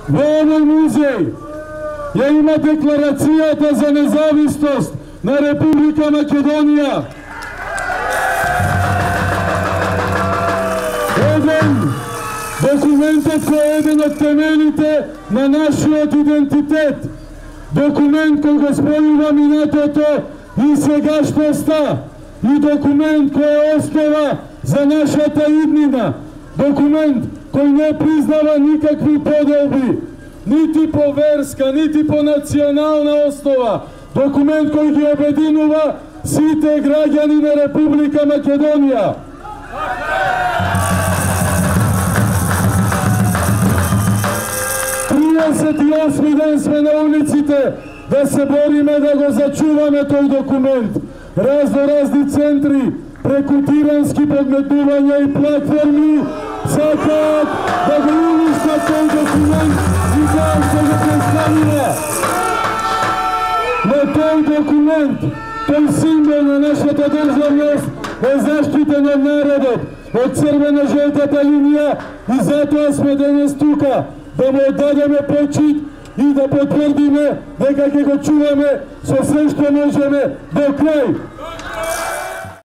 Во овој музеј ја има декларацијата за независност на Република Македонија. Документот кој е еден од темелите на нашиот идентитет. Документ кој го спојува минатото и сегашноста. И документ кој е основа за нашата иднина. Документ кој не признава никакви поделби, нити по верска, нити по национална основа. Документ кој ги обединува сите граѓани на Република Македонија. 38 ден сме на улиците да се бориме да го зачуваме тој документ. Разни центри, преку тирански подметнувања и платформи сакаат да го уништат тој документ и да се го представува. Но тој документ, тој символ на нашата државност е заштитен од народот, од црвено-жолтата линија и затоа сме денес тука, да му оддадеме почит и да потврдиме дека ќе го чуваме со се што можеме до крај.